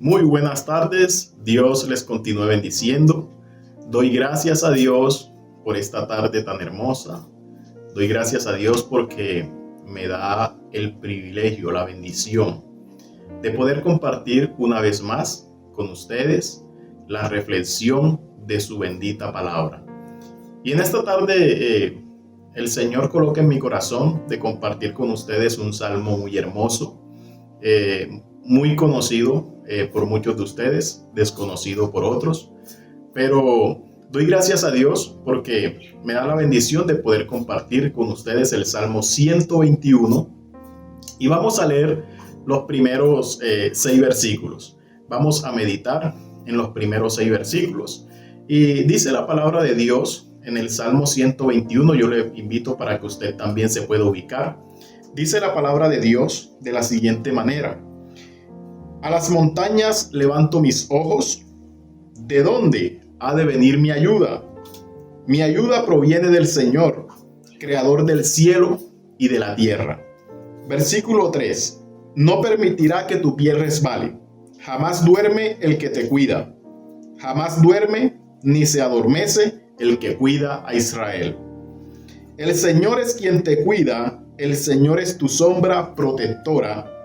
Muy buenas tardes, Dios les continúe bendiciendo. Doy gracias a Dios por esta tarde tan hermosa. Doy gracias a Dios porque me da el privilegio, la bendición de poder compartir una vez más con ustedes la reflexión de su bendita palabra. Y en esta tarde el Señor coloca en mi corazón de compartir con ustedes un salmo muy hermoso, muy conocido por muchos de ustedes, desconocido por otros, pero doy gracias a Dios porque me da la bendición de poder compartir con ustedes el Salmo 121 y vamos a leer los primeros 6 versículos. Vamos a meditar en los primeros 6 versículos y dice la palabra de Dios en el Salmo 121. Yo le invito para que usted también se pueda ubicar. Dice la palabra de Dios de la siguiente manera: a las montañas levanto mis ojos, ¿de dónde ha de venir mi ayuda? Mi ayuda proviene del Señor, creador del cielo y de la tierra. Versículo 3. No permitirá que tu pie resbale. Jamás duerme el que te cuida. Jamás duerme ni se adormece el que cuida a Israel. El Señor es quien te cuida, el Señor es tu sombra protectora.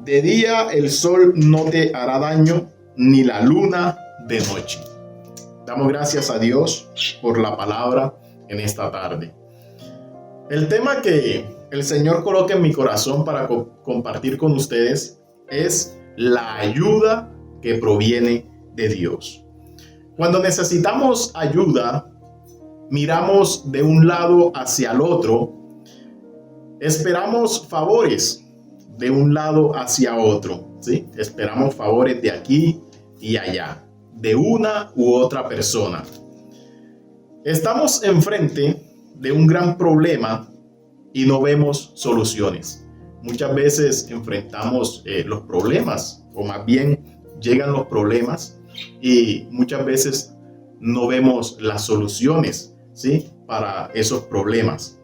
De día el sol no te hará daño, ni la luna de noche. Damos gracias a Dios por la palabra en esta tarde. El tema que el Señor coloca en mi corazón para compartir con ustedes es la ayuda que proviene de Dios. Cuando necesitamos ayuda, miramos de un lado hacia el otro, esperamos favores de un lado hacia otro, ¿sí? Esperamos favores de aquí y allá, de una u otra persona. Estamos enfrente de un gran problema y no vemos soluciones. Muchas veces enfrentamos los problemas, o más bien llegan los problemas y muchas veces no vemos las soluciones, ¿sí?, para esos problemas.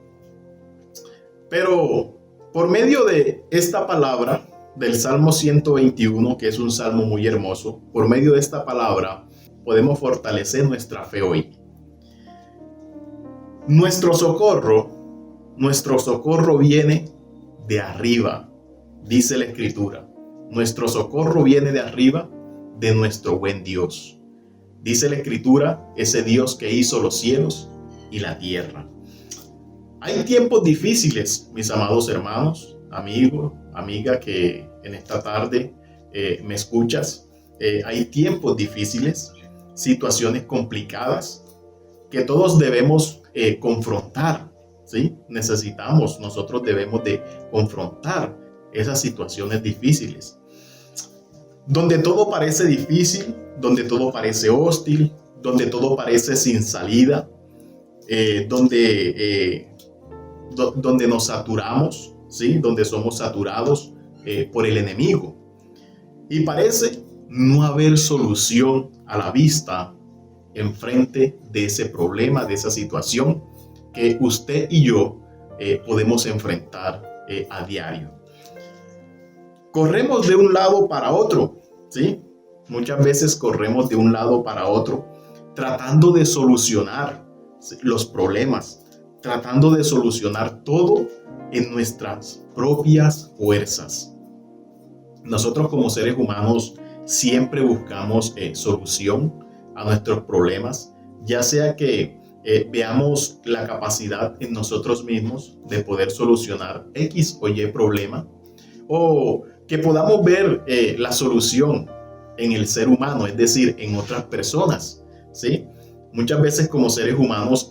Pero por medio de esta palabra del Salmo 121, que es un salmo muy hermoso, por medio de esta palabra podemos fortalecer nuestra fe hoy. Nuestro socorro viene de arriba, dice la Escritura. Nuestro socorro viene de arriba, de nuestro buen Dios. Dice la Escritura, ese Dios que hizo los cielos y la tierra. Hay tiempos difíciles, mis amados hermanos, amigo, amiga, que en esta tarde me escuchas. Hay tiempos difíciles, situaciones complicadas que todos debemos confrontar, ¿sí? Nosotros debemos de confrontar esas situaciones difíciles. Donde todo parece difícil, donde todo parece hostil, donde todo parece sin salida, donde nos saturamos, ¿sí?, donde somos saturados por el enemigo y parece no haber solución a la vista enfrente de ese problema, de esa situación que usted y yo podemos enfrentar a diario. Corremos de un lado para otro, ¿sí? Muchas veces corremos de un lado para otro tratando de solucionar los problemas, tratando de solucionar todo en nuestras propias fuerzas. Nosotros como seres humanos siempre buscamos solución a nuestros problemas, ya sea que veamos la capacidad en nosotros mismos de poder solucionar X o Y problema, o que podamos ver la solución en el ser humano, es decir, en otras personas, ¿sí? Muchas veces como seres humanos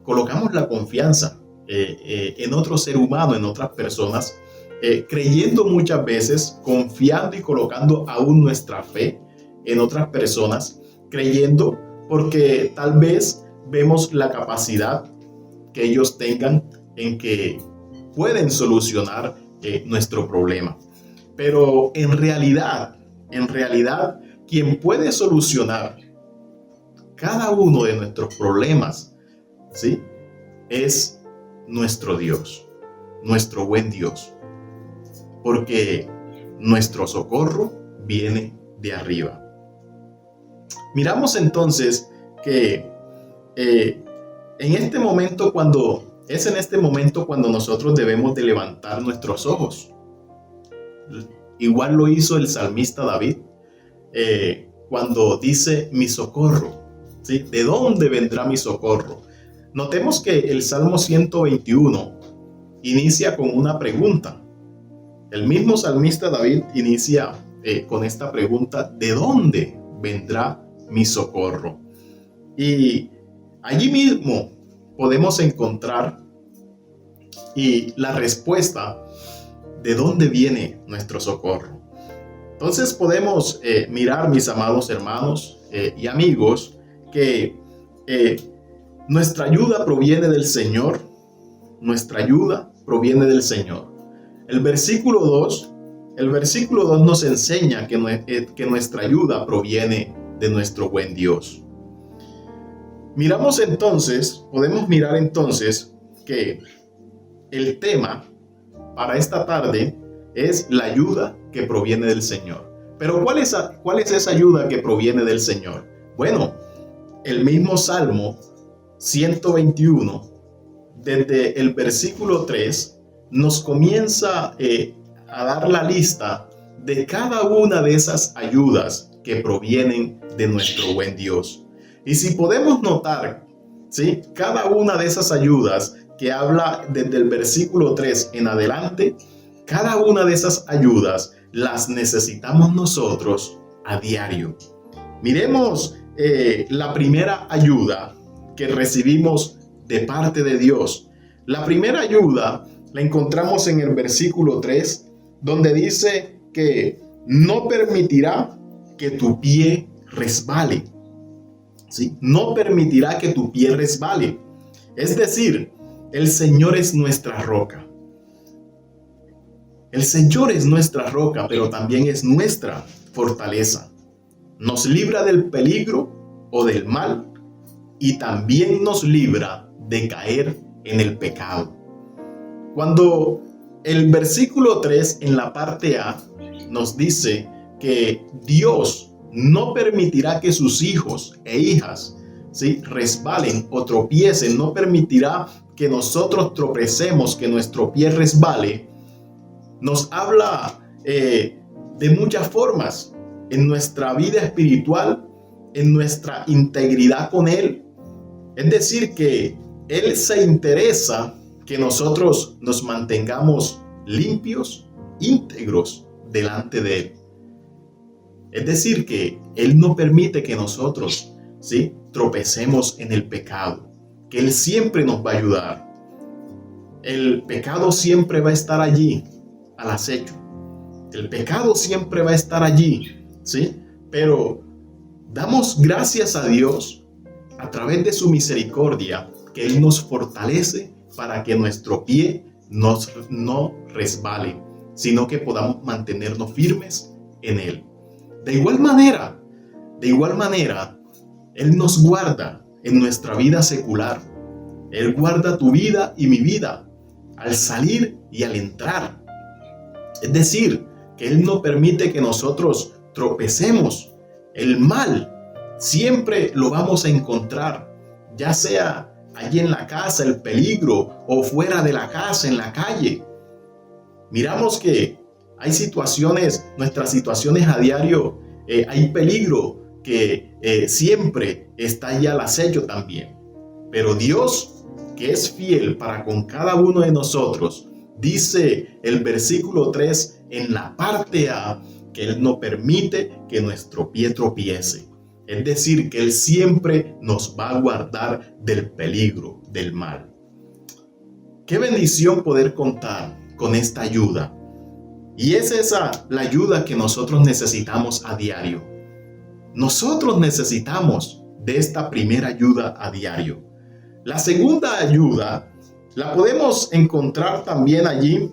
colocamos la confianza en otro ser humano, en otras personas, creyendo muchas veces, confiando y colocando aún nuestra fe en otras personas, creyendo porque tal vez vemos la capacidad que ellos tengan en que pueden solucionar nuestro problema. Pero en realidad, quien puede solucionar cada uno de nuestros problemas, ¿sí?, es nuestro Dios, nuestro buen Dios, porque nuestro socorro viene de arriba. Miramos entonces que en este momento cuando nosotros debemos de levantar nuestros ojos. Igual lo hizo el salmista David cuando dice mi socorro, ¿sí? ¿De dónde vendrá mi socorro? Notemos que el Salmo 121 inicia con una pregunta. El mismo salmista David inicia con esta pregunta: ¿de dónde vendrá mi socorro? Y allí mismo podemos encontrar la respuesta de dónde viene nuestro socorro. Entonces podemos mirar, mis amados hermanos y amigos, que nuestra ayuda proviene del Señor. Nuestra ayuda proviene del Señor. El versículo 2 nos enseña que nuestra ayuda proviene de nuestro buen Dios. Podemos mirar entonces que el tema para esta tarde es la ayuda que proviene del Señor. Pero ¿cuál es esa ayuda que proviene del Señor? Bueno, el mismo Salmo 121, desde el versículo 3, nos comienza a dar la lista de cada una de esas ayudas que provienen de nuestro buen Dios. Y si podemos notar, ¿sí?, cada una de esas ayudas que habla desde el versículo 3 en adelante, cada una de esas ayudas las necesitamos nosotros a diario. Miremos la primera ayuda que recibimos de parte de Dios. La primera ayuda la encontramos en el versículo 3, donde dice que no permitirá que tu pie resbale. ¿Sí? No permitirá que tu pie resbale. Es decir, el Señor es nuestra roca. El Señor es nuestra roca, pero también es nuestra fortaleza. Nos libra del peligro o del mal y también nos libra de caer en el pecado. Cuando el versículo 3 en la parte A nos dice que Dios no permitirá que sus hijos e hijas, ¿sí?, resbalen o tropiecen, no permitirá que nosotros tropecemos, que nuestro pie resbale, nos habla de muchas formas en nuestra vida espiritual, en nuestra integridad con Él. Es decir, que Él se interesa que nosotros nos mantengamos limpios, íntegros delante de Él. Es decir, que Él no permite que nosotros, ¿sí?, tropecemos en el pecado, que Él siempre nos va a ayudar. El pecado siempre va a estar allí, al acecho. El pecado siempre va a estar allí, ¿sí? Pero damos gracias a Dios a través de su misericordia, que Él nos fortalece para que nuestro pie no resbale, sino que podamos mantenernos firmes en Él. De igual manera, Él nos guarda en nuestra vida secular. Él guarda tu vida y mi vida al salir y al entrar. Es decir, que Él no permite que nosotros tropecemos. El mal siempre lo vamos a encontrar, ya sea allí en la casa, el peligro, o fuera de la casa, en la calle. Miramos que hay situaciones, nuestras situaciones a diario, hay peligro que siempre está allí al acecho también. Pero Dios, que es fiel para con cada uno de nosotros, dice el versículo 3 en la parte A, que Él no permite que nuestro pie tropiece. Es decir, que Él siempre nos va a guardar del peligro, del mal. Qué bendición poder contar con esta ayuda. Y es esa la ayuda que nosotros necesitamos a diario. Nosotros necesitamos de esta primera ayuda a diario. La segunda ayuda la podemos encontrar también allí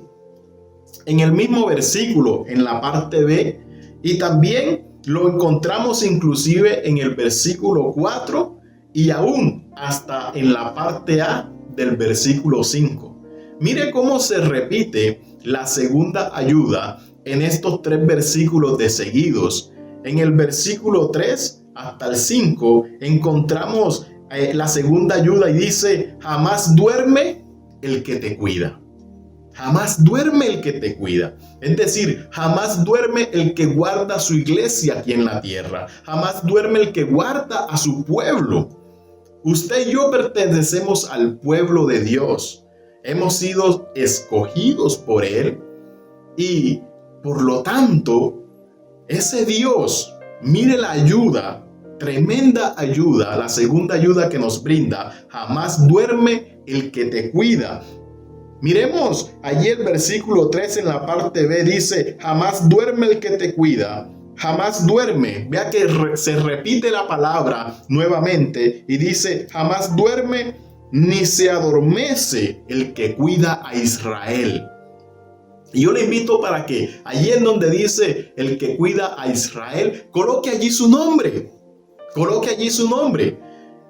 en el mismo versículo, en la parte B, y también lo encontramos inclusive en el versículo 4 y aún hasta en la parte A del versículo 5. Mire cómo se repite la segunda ayuda en estos tres versículos de seguidos. en el versículo 3 hasta el 5, encontramos la segunda ayuda y dice: jamás duerme el que te cuida. Jamás duerme el que te cuida. Es decir, jamás duerme el que guarda su iglesia aquí en la tierra. Jamás duerme el que guarda a su pueblo. Usted y yo pertenecemos al pueblo de Dios. Hemos sido escogidos por Él y por lo tanto, ese Dios, mire la ayuda, tremenda ayuda, la segunda ayuda que nos brinda: jamás duerme el que te cuida. Miremos allí el versículo 3 en la parte B, dice: jamás duerme el que te cuida. Jamás duerme. Vea que se repite la palabra nuevamente y dice: jamás duerme ni se adormece el que cuida a Israel. Y yo le invito para que allí en donde dice el que cuida a Israel, coloque allí su nombre. Coloque allí su nombre.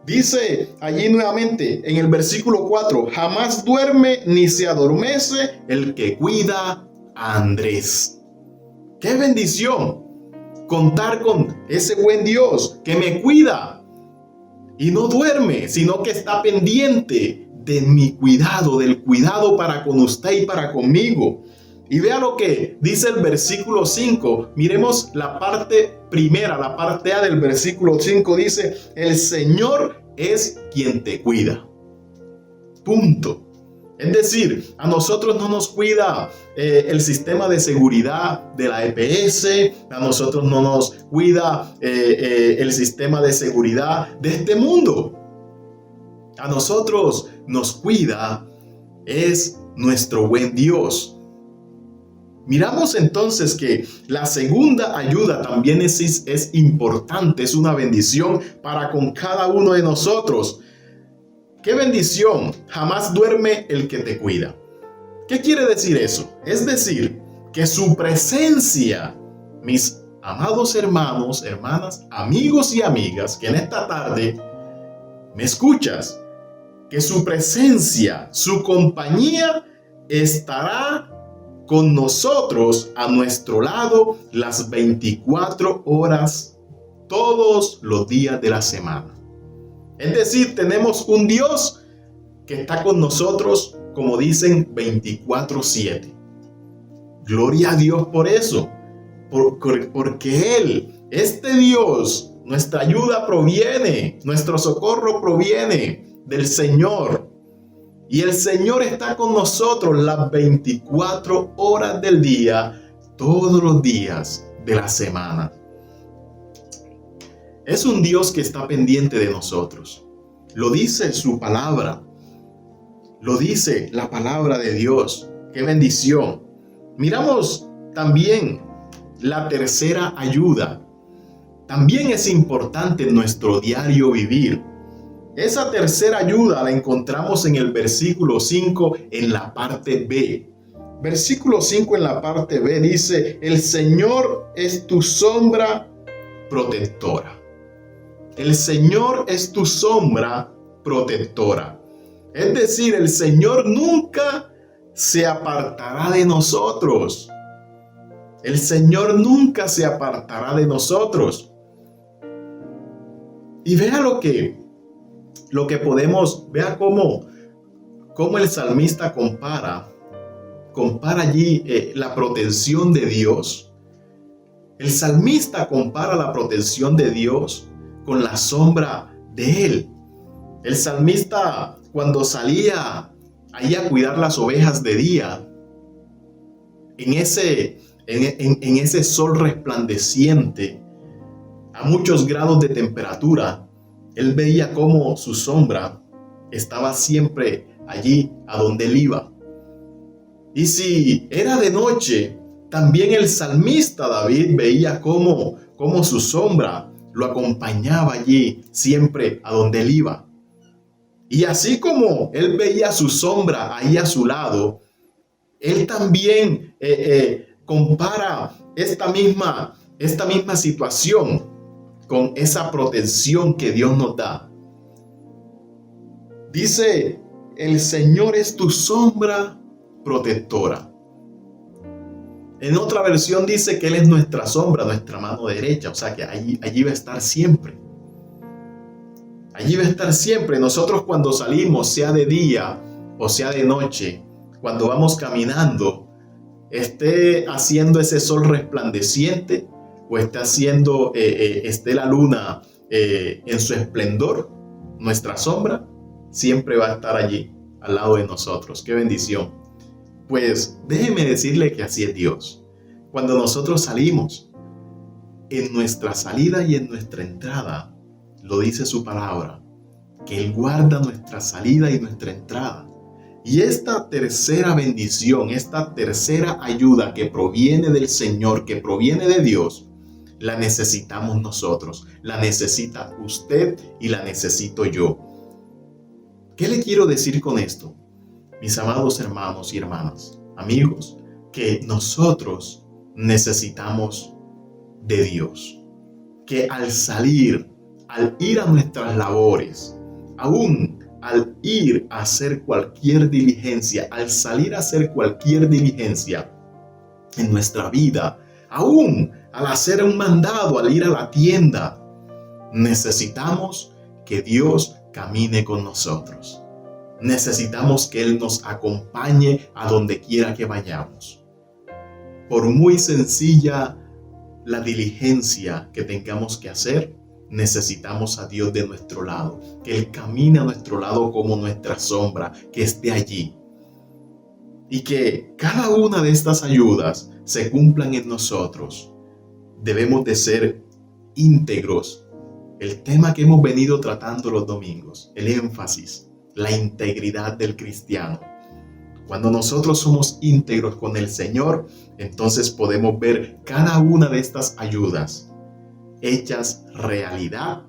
Dice allí nuevamente en el versículo 4: jamás duerme ni se adormece el que cuida a Andrés. ¡Qué bendición! Contar con ese buen Dios que me cuida y no duerme, sino que está pendiente de mi cuidado, del cuidado para con usted y para conmigo. Y vea lo que dice el versículo 5. Miremos la parte primera, la parte A del versículo 5. Dice: el Señor es quien te cuida. Punto. Es decir, a nosotros no nos cuida el sistema de seguridad de la EPS, a nosotros no nos cuida el sistema de seguridad de este mundo. A nosotros nos cuida es nuestro buen Dios. Miramos entonces que la segunda ayuda también es importante, es una bendición para con cada uno de nosotros. ¡Qué bendición! Jamás duerme el que te cuida. ¿Qué quiere decir eso? Es decir, que su presencia, mis amados hermanos, hermanas, amigos y amigas, que en esta tarde me escuchas, que su presencia, su compañía estará con nosotros a nuestro lado las 24 horas, todos los días de la semana. Es decir, tenemos un Dios que está con nosotros, como dicen, 24/7. Gloria a Dios por eso, porque Él, este Dios, nuestra ayuda proviene, nuestro socorro proviene del Señor. Y el Señor está con nosotros las 24 horas del día, todos los días de la semana. Es un Dios que está pendiente de nosotros. Lo dice su palabra. Lo dice la palabra de Dios. ¡Qué bendición! Miramos también la tercera ayuda. También es importante en nuestro diario vivir. Esa tercera ayuda la encontramos en el versículo 5 en la parte B. Versículo 5 en la parte B dice: el Señor es tu sombra protectora. El Señor es tu sombra protectora. Es decir, el Señor nunca se apartará de nosotros. El Señor nunca se apartará de nosotros. Y vea lo que podemos, vea cómo el salmista compara allí la protección de Dios. El salmista compara la protección de Dios con la sombra de Él. El salmista, cuando salía ahí a cuidar las ovejas de día, en ese sol resplandeciente, a muchos grados de temperatura, él veía cómo su sombra estaba siempre allí a donde él iba. Y si era de noche, también el salmista David veía cómo su sombra lo acompañaba allí siempre a donde él iba. Y así como él veía su sombra ahí a su lado, él también compara esta misma situación con esa protección que Dios nos da. Dice: el Señor es tu sombra protectora. En otra versión dice que Él es nuestra sombra, nuestra mano derecha. O sea que allí va a estar siempre. Allí va a estar siempre. Nosotros cuando salimos, sea de día o sea de noche, cuando vamos caminando, esté haciendo ese sol resplandeciente o esté la luna en su esplendor, nuestra sombra siempre va a estar allí, al lado de nosotros. ¡Qué bendición! Pues déjeme decirle que así es Dios. Cuando nosotros salimos, en nuestra salida y en nuestra entrada, lo dice su palabra, que Él guarda nuestra salida y nuestra entrada. Y esta tercera bendición, esta tercera ayuda que proviene del Señor, que proviene de Dios, la necesitamos nosotros, la necesita usted y la necesito yo. ¿Qué le quiero decir con esto? Mis amados hermanos y hermanas, amigos, que nosotros necesitamos de Dios. Que al salir, al ir a nuestras labores, aún al ir a hacer cualquier diligencia, al salir a hacer cualquier diligencia en nuestra vida, aún al hacer un mandado, al ir a la tienda, necesitamos que Dios camine con nosotros. Necesitamos que Él nos acompañe a donde quiera que vayamos. Por muy sencilla la diligencia que tengamos que hacer, necesitamos a Dios de nuestro lado, que Él camine a nuestro lado como nuestra sombra, que esté allí. Y que cada una de estas ayudas se cumplan en nosotros. Debemos de ser íntegros. El tema que hemos venido tratando los domingos, el énfasis, la integridad del cristiano. Cuando nosotros somos íntegros con el Señor, entonces podemos ver cada una de estas ayudas hechas realidad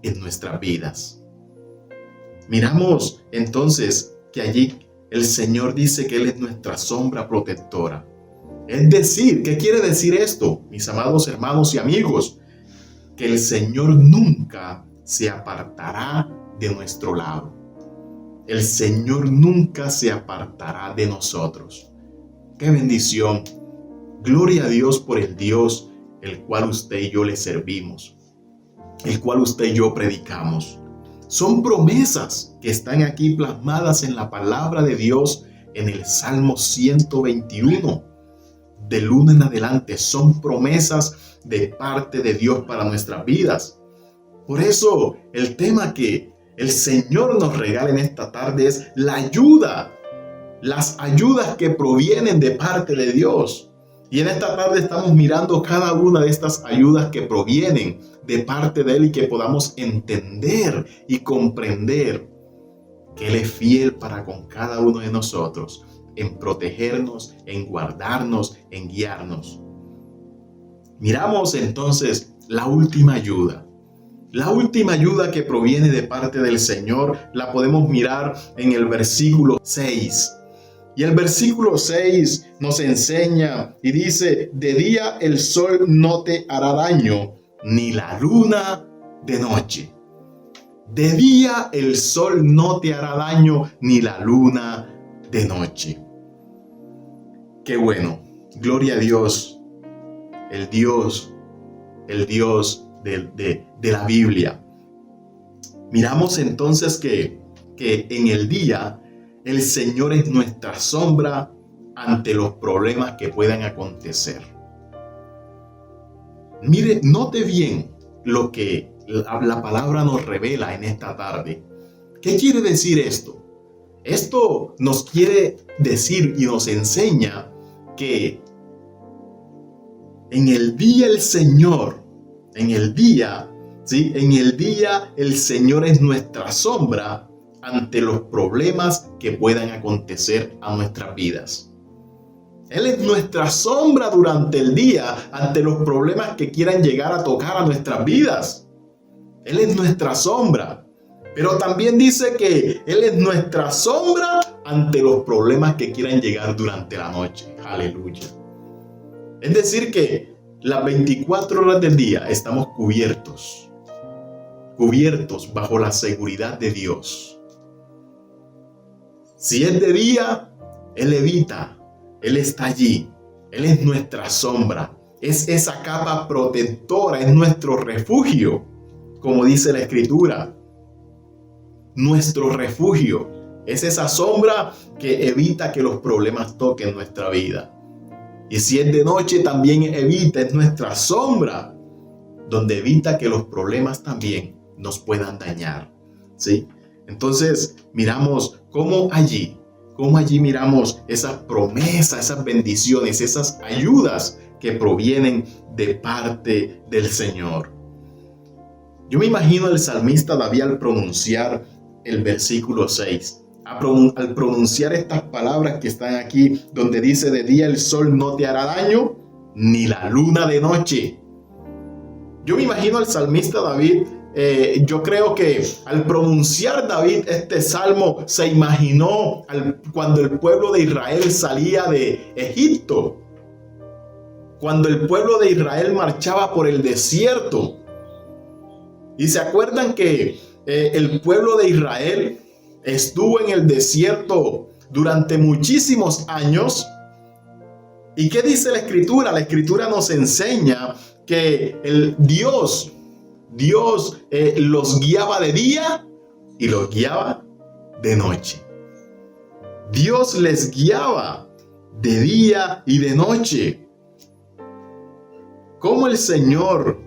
en nuestras vidas. Miramos entonces que allí el Señor dice que Él es nuestra sombra protectora. Es decir, ¿qué quiere decir esto, mis amados hermanos y amigos? Que el Señor nunca se apartará de nuestro lado. El Señor nunca se apartará de nosotros. ¡Qué bendición! Gloria a Dios por el Dios el cual usted y yo le servimos, el cual usted y yo predicamos. Son promesas que están aquí plasmadas en la palabra de Dios en el Salmo 121. Del 1 en adelante son promesas de parte de Dios para nuestras vidas. Por eso el tema que el Señor nos regala en esta tarde es la ayuda, las ayudas que provienen de parte de Dios. Y en esta tarde estamos mirando cada una de estas ayudas que provienen de parte de Él y que podamos entender y comprender que Él es fiel para con cada uno de nosotros, en protegernos, en guardarnos, en guiarnos. Miramos entonces la última ayuda. La última ayuda que proviene de parte del Señor la podemos mirar en el versículo 6. Y el versículo 6 nos enseña y dice: de día el sol no te hará daño, ni la luna de noche. De día el sol no te hará daño, ni la luna de noche. Qué bueno, gloria a Dios, el Dios de la Biblia. Miramos entonces que en el día el Señor es nuestra sombra ante los problemas que puedan acontecer. Mire, note bien lo que la palabra nos revela en esta tarde. ¿Qué quiere decir esto? Esto nos quiere decir y nos enseña que en el día el Señor, en el día el Señor es nuestra sombra ante los problemas que puedan acontecer a nuestras vidas. Él es nuestra sombra durante el día ante los problemas que quieran llegar a tocar a nuestras vidas. Él es nuestra sombra. Pero también dice que Él es nuestra sombra ante los problemas que quieran llegar durante la noche. Aleluya. Es decir que las 24 horas del día estamos cubiertos bajo la seguridad de Dios. Si es de día, Él evita, Él está allí, Él es nuestra sombra, es esa capa protectora, es nuestro refugio, como dice la Escritura. Nuestro refugio es esa sombra que evita que los problemas toquen nuestra vida. Y si es de noche, también evita, es nuestra sombra, donde evita que los problemas también nos puedan dañar, ¿sí? Entonces, miramos cómo allí miramos esas promesas, esas bendiciones, esas ayudas que provienen de parte del Señor. Yo me imagino al salmista David al pronunciar el versículo 6. Al pronunciar estas palabras que están aquí, donde dice: de día el sol no te hará daño, ni la luna de noche. Yo me imagino al salmista David, yo creo que al pronunciar David este salmo, se imaginó cuando el pueblo de Israel salía de Egipto, cuando el pueblo de Israel marchaba por el desierto. Y se acuerdan que el pueblo de Israel estuvo en el desierto durante muchísimos años. ¿Y qué dice la Escritura? La Escritura nos enseña que Dios los guiaba de día y los guiaba de noche. Dios les guiaba de día y de noche. ¿Cómo el Señor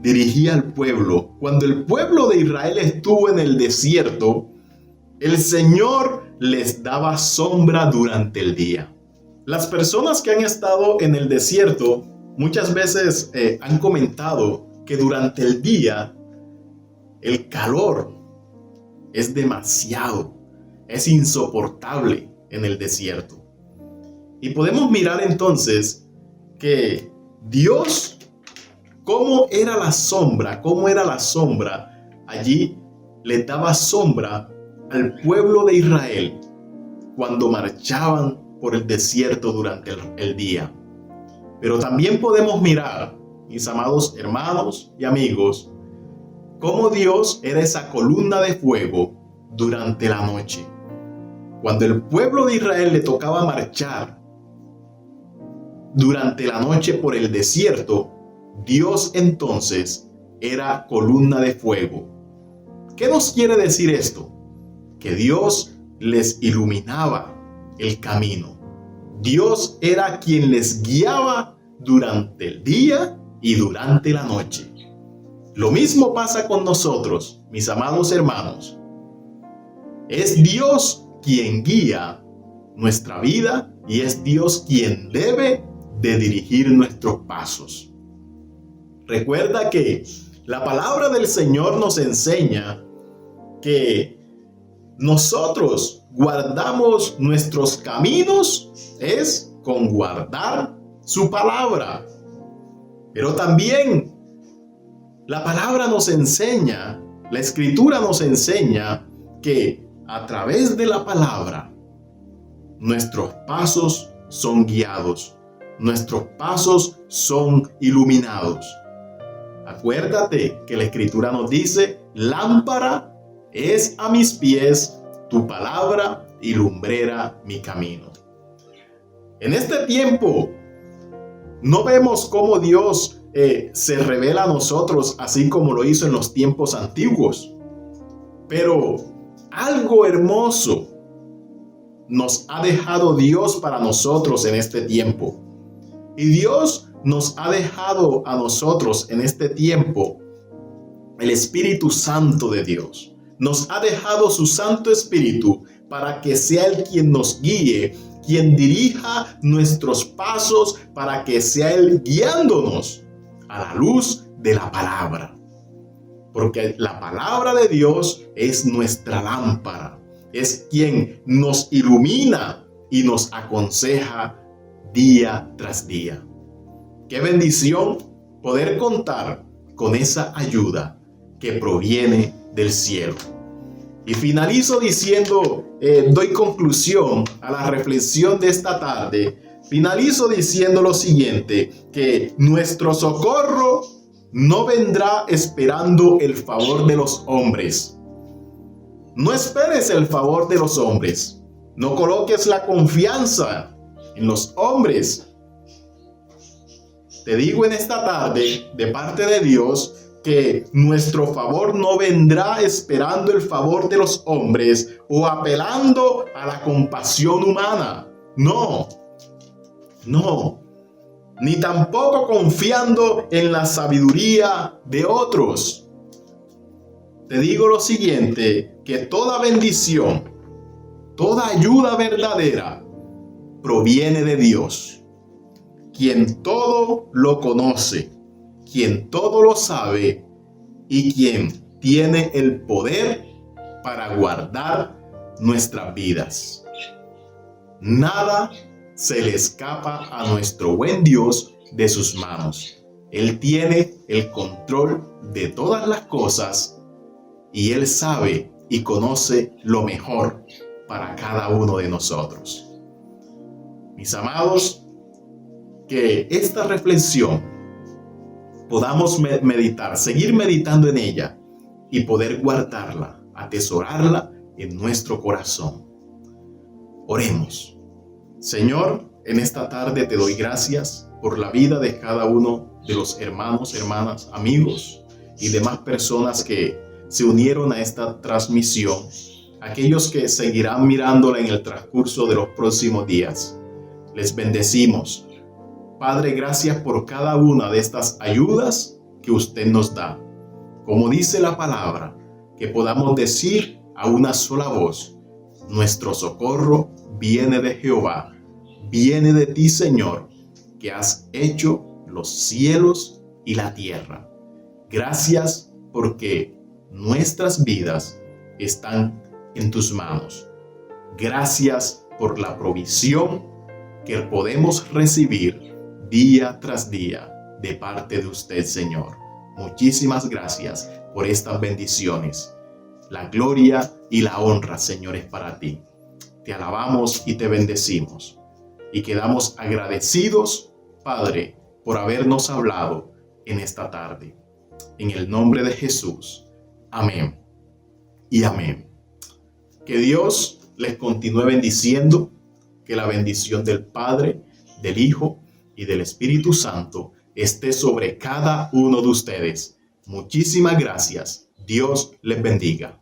dirigía al pueblo? Cuando el pueblo de Israel estuvo en el desierto, el Señor les daba sombra durante el día. Las personas que han estado en el desierto muchas veces han comentado que durante el día el calor es demasiado, es insoportable en el desierto. Y podemos mirar entonces que Dios, cómo era la sombra allí, le daba sombra al pueblo de Israel cuando marchaban por el desierto durante el día. Pero también podemos mirar, mis amados hermanos y amigos, cómo Dios era esa columna de fuego durante la noche. Cuando el pueblo de Israel le tocaba marchar durante la noche por el desierto, Dios entonces era columna de fuego. ¿Qué nos quiere decir esto? Que Dios les iluminaba el camino. Dios era quien les guiaba durante el día y durante la noche. Lo mismo pasa con nosotros, mis amados hermanos. Es Dios quien guía nuestra vida y es Dios quien debe de dirigir nuestros pasos. Recuerda que la palabra del Señor nos enseña que nosotros guardamos nuestros caminos es con guardar su palabra. Pero también la palabra nos enseña, la Escritura nos enseña que a través de la palabra nuestros pasos son guiados, nuestros pasos son iluminados. Acuérdate que la Escritura nos dice: lámpara es a mis pies tu palabra y lumbrera mi camino. En este tiempo no vemos cómo Dios se revela a nosotros así como lo hizo en los tiempos antiguos. Pero algo hermoso nos ha dejado Dios para nosotros en este tiempo. Y Dios nos ha dejado a nosotros en este tiempo el Espíritu Santo de Dios. Nos ha dejado su Santo Espíritu para que sea Él quien nos guíe, quien dirija nuestros pasos, para que sea Él guiándonos a la luz de la palabra. Porque la palabra de Dios es nuestra lámpara, es quien nos ilumina y nos aconseja día tras día. Qué bendición poder contar con esa ayuda que proviene del cielo. Y finalizo diciendo, doy conclusión a la reflexión de esta tarde. Finalizo diciendo lo siguiente, que nuestro socorro no vendrá esperando el favor de los hombres. No esperes el favor de los hombres. No coloques la confianza en los hombres, te digo en esta tarde, de parte de Dios, que nuestro favor no vendrá esperando el favor de los hombres o apelando a la compasión humana. No, ni tampoco confiando en la sabiduría de otros. Te digo lo siguiente, que toda bendición, toda ayuda verdadera proviene de Dios, quien todo lo conoce, quien todo lo sabe y quien tiene el poder para guardar nuestras vidas. Nada se le escapa a nuestro buen Dios de sus manos. Él tiene el control de todas las cosas y Él sabe y conoce lo mejor para cada uno de nosotros. Mis amados, que esta reflexión podamos meditar, seguir meditando en ella y poder guardarla, atesorarla en nuestro corazón. Oremos. Señor, en esta tarde te doy gracias por la vida de cada uno de los hermanos, hermanas, amigos y demás personas que se unieron a esta transmisión, aquellos que seguirán mirándola en el transcurso de los próximos días. Les bendecimos. Padre, gracias por cada una de estas ayudas que usted nos da. Como dice la palabra, que podamos decir a una sola voz: nuestro socorro viene de Jehová, viene de ti, Señor, que has hecho los cielos y la tierra. Gracias porque nuestras vidas están en tus manos. Gracias por la provisión que podemos recibir día tras día de parte de usted, Señor. Muchísimas gracias por estas bendiciones. La gloria y la honra, Señor, es para ti. Te alabamos y te bendecimos. Y quedamos agradecidos, Padre, por habernos hablado en esta tarde. En el nombre de Jesús. Amén y amén. Que Dios les continúe bendiciendo. Que la bendición del Padre, del Hijo y del Espíritu Santo esté sobre cada uno de ustedes. Muchísimas gracias. Dios les bendiga.